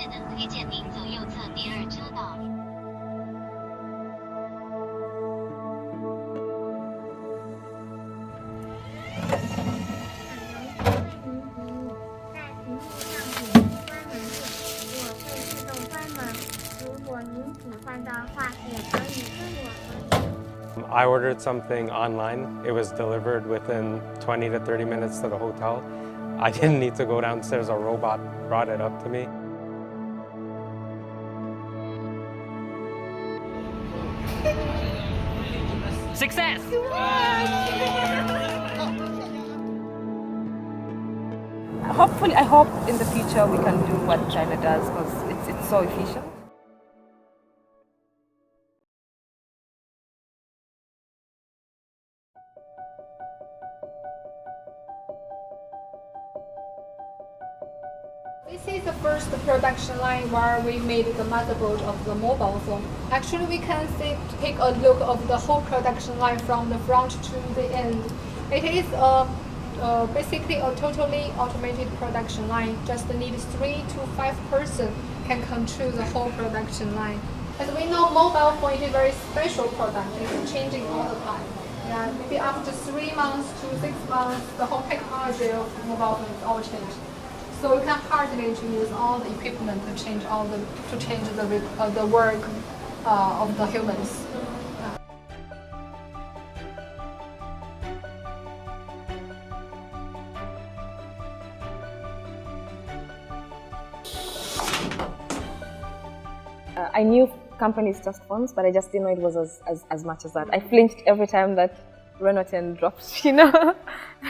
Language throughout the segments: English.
智能推荐您走右侧第2车道。I ordered something online. It was delivered within 20 to 30 minutes to the hotel. I didn't need to go downstairs. A robot brought it up to me. Success! Hopefully, I hope in the future we can do what China does because it's so efficient. This is the first production line where we made the motherboard of the mobile phone. Actually, we can take a look of the whole production line from the front to the end. It is basically a totally automated production line. Just need 3 to 5 persons can control the whole production line. As we know, mobile phone is a very special product. It's changing all the time. Yeah, maybe after 3 months to 6 months, the whole technology of mobile phone is all changed. So you can hardly use all the equipment to change the work of the humans. I knew companies test phones, but I just didn't know it was as much as that. I flinched every time that Renault 10 drops, you know,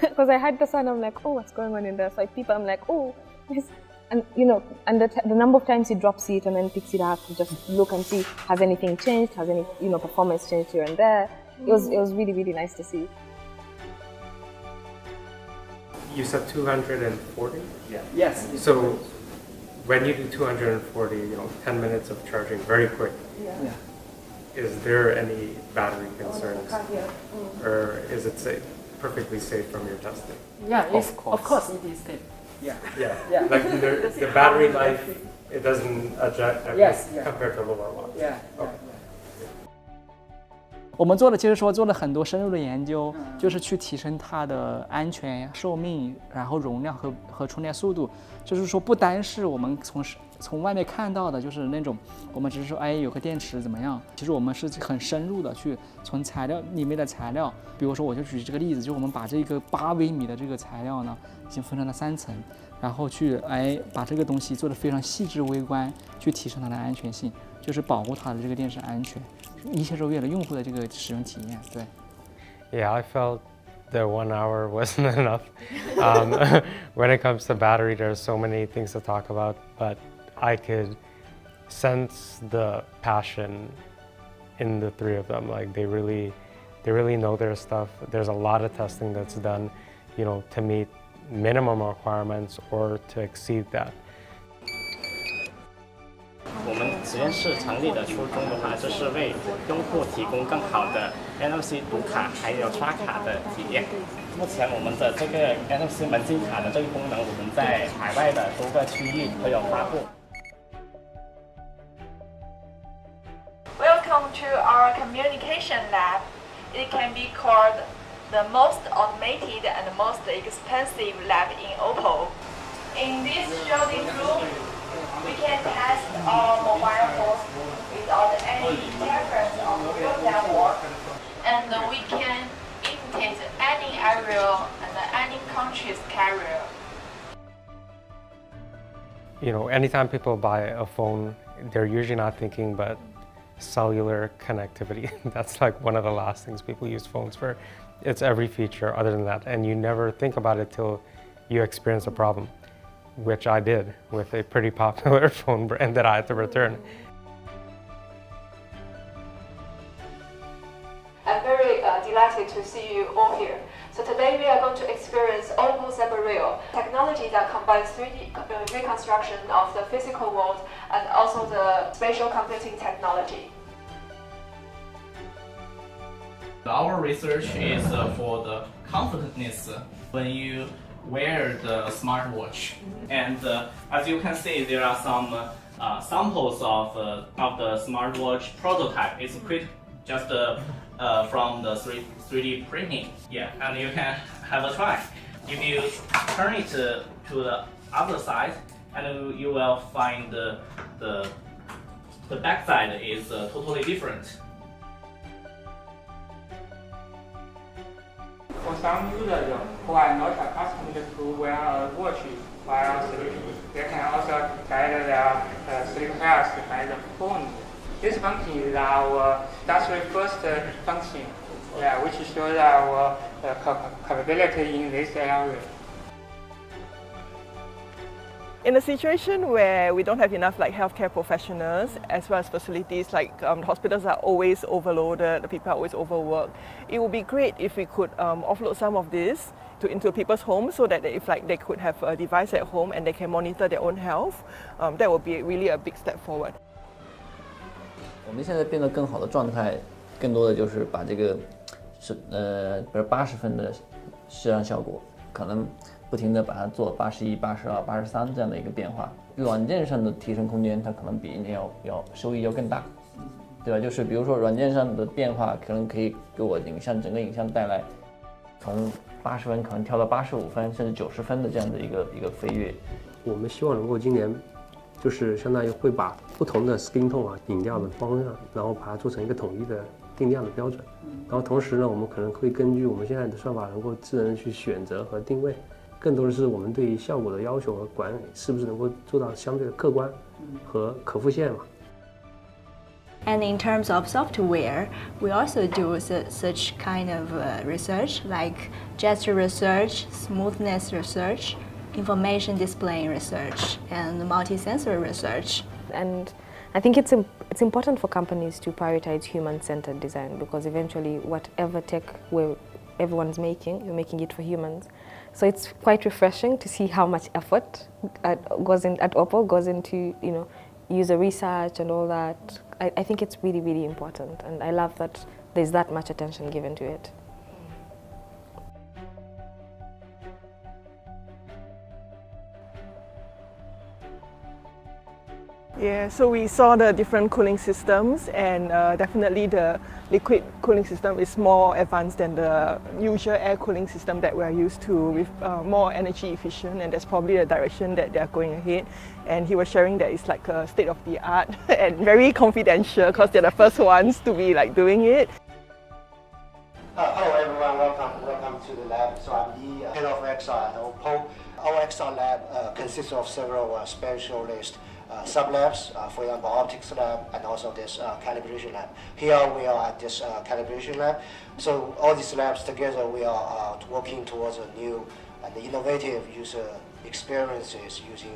because I had the sound. I'm like, oh, what's going on in there? So I peep, I'm like, oh, this, and you know, and the number of times he drops it and then picks it up to just look and see has anything changed, has any performance changed here and there. It was really nice to see. You said 240? Yeah. Yes. So when you do 240, 10 minutes of charging, very quick. Yeah. Is there any battery concerns, or is it perfectly safe from your testing? Yeah, of course it is safe. Yeah. Like the battery life, it doesn't adjust compared to lower ones. Yeah. Okay. 我们做了很多深入的研究，就是去提升它的安全、寿命，然后容量和充电速度。就是说，不单是我们从外面看到的，就是那种我们只是说，哎，有个电池怎么样？其实我们是很深入的去从材料里面的材料，比如说我就举这个例子，就我们把这个8微米的这个材料呢，已经分成了3层，然后去把这个东西做得非常细致微观，去提升它的安全性，就是保护它的这个电池安全。 一切都为了用户的这个使用体验，对。Yeah, I felt the 1 hour wasn't enough. When it comes to battery, there's so many things to talk about, but I could sense the passion in the 3 of them. Like they really know their stuff. There's a lot of testing that's done, to meet minimum requirements or to exceed that. 我们实验室成立的初衷的话，就是为用户提供更好的 NFC 读卡还有刷卡的体验。目前我们的这个 NFC 门禁卡的这个功能，我们在海外的多个区域都有发布。Welcome to our communication lab. It can be called the most automated and most expensive lab in OPPO. In this shielded room, we can test our mobile phones without any interference of the real network, and we can imitate any area and any country's carrier. Anytime people buy a phone, they're usually not thinking but cellular connectivity. That's like one of the last things people use phones for. It's every feature other than that, and you never think about it till you experience a problem, which I did with a pretty popular phone brand that I had to return. I'm very delighted to see you all here. So today we are going to experience OPPO Cyber technology that combines 3D reconstruction of the physical world and also the spatial computing technology. Our research is for the comfortness when you wear the smartwatch. And as you can see, there are some samples of the smartwatch prototype. It's quick, just from the 3D printing. Yeah, and you can have a try. If you turn it to the other side, and you will find the back side is totally different. For some users who are not accustomed to wear a watch while sleeping, they can also guide their sleep health by the phone. This function is our industry first function, which shows our capability in this area. In a situation where we don't have enough healthcare professionals as well as facilities, hospitals are always overloaded, the people are always overworked, it would be great if we could offload some of this into people's homes so that if they could have a device at home and they can monitor their own health, that would be really a big step forward. 我们现在变得更好的状态，更多的就是把这个比如80分的摄像效果，可能不停的把它做81、82、83这样的一个变化。软件上的提升空间，它可能比你要收益要更大，对吧？就是比如说软件上的变化，可能可以给我整个影像带来从80分可能跳到85分甚至90分的这样的一个飞跃。我们希望能够今年就是相当于会把不同的 skin tone 影调的方向，然后把它做成一个统一的定量的标准。然后同时呢，我们可能会根据我们现在的算法能够智能去选择和定位，更多的是我们对于效果的要求和管理是不是能够做到相对的客观和可复现嘛。And in terms of software, we also do such kind of research like gesture research, smoothness research, information display research, and multi-sensory research. And I think it's important for companies to prioritize human-centered design, because eventually whatever tech everyone's making, you're making it for humans. So it's quite refreshing to see how much effort at OPPO goes into user research and all that. I think it's really, really important, and I love that there's that much attention given to it. Yeah, so we saw the different cooling systems, and definitely the liquid cooling system is more advanced than the usual air cooling system that we're used to, with more energy efficient, and that's probably the direction that they're going ahead. And he was sharing that it's like a state of the art and very confidential because they're the first ones to be doing it. Hello everyone, welcome to the lab. So I'm the head of XR at OPPO. Our XR lab consists of several specialist sub-labs, for example optics lab and also this calibration lab. Here we are at this calibration lab. So all these labs together we are working towards a new and innovative user experiences using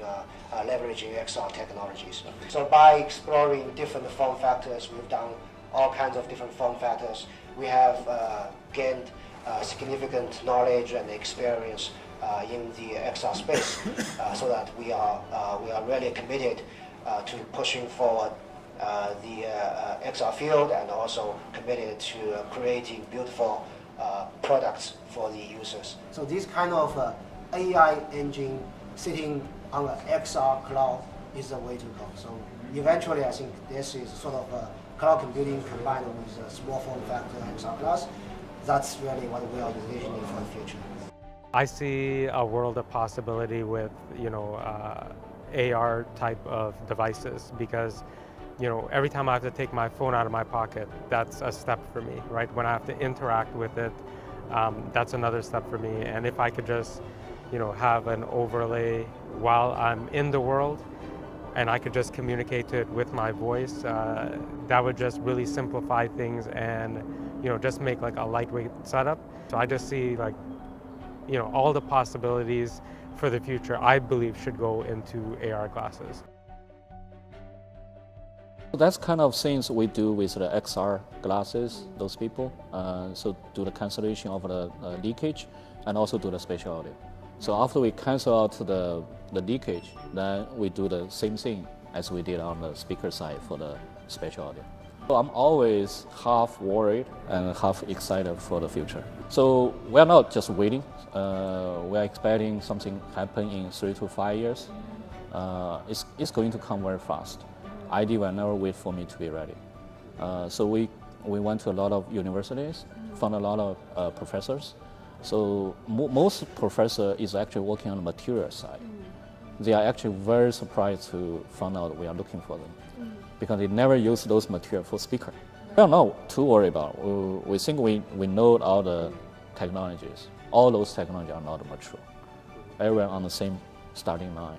leveraging XR technologies. So by exploring different form factors, we've done all kinds of different form factors. We have gained significant knowledge and experience in the XR space, so that we are really committed to pushing forward the XR field, and also committed to creating beautiful products for the users. So this kind of AI engine sitting on an XR cloud is the way to go. So eventually I think this is sort of cloud computing combined with a small form factor XR class. That's really what we are envisioning for the future. I see a world of possibility with, AR type of devices, because, every time I have to take my phone out of my pocket, that's a step for me, right? When I have to interact with it, that's another step for me. And if I could just, have an overlay while I'm in the world, and I could just communicate to it with my voice, that would just really simplify things and, just make a lightweight setup. So I just see all the possibilities for the future, I believe, should go into AR glasses. That's kind of things we do with the XR glasses, those people. So do the cancellation of the leakage and also do the spatial audio. So after we cancel out the leakage, then we do the same thing as we did on the speaker side for the spatial audio. I'm always half worried and half excited for the future. So we're not just waiting. We're expecting something happen in 3 to 5 years. It's going to come very fast. ID will never wait for me to be ready. So we went to a lot of universities, found a lot of professors. So most professor is actually working on the material side. They are actually very surprised to find out we are looking for them because they never use those material for speaker. We are not too worried about it. We think we know all the technologies. All those technologies are not mature. Everyone on the same starting line.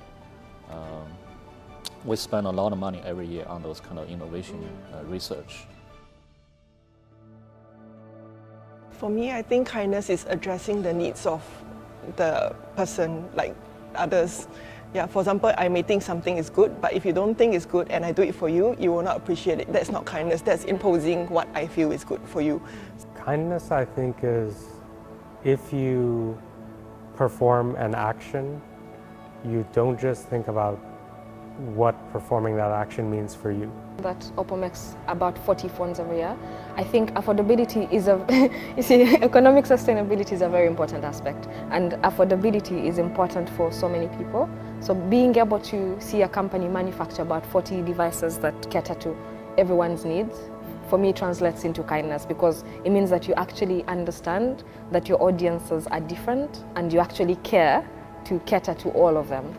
We spend a lot of money every year on those kind of innovation research. For me, I think kindness is addressing the needs of the person, like others. Yeah, for example, I may think something is good, but if you don't think it's good and I do it for you, you will not appreciate it. That's not kindness, that's imposing what I feel is good for you. Kindness, I think, is if you perform an action, you don't just think about what performing that action means for you. That OPPO makes about 40 phones every year. I think affordability is you see, economic sustainability is a very important aspect, and affordability is important for so many people. So being able to see a company manufacture about 40 devices that cater to everyone's needs, for me translates into kindness, because it means that you actually understand that your audiences are different and you actually care to cater to all of them.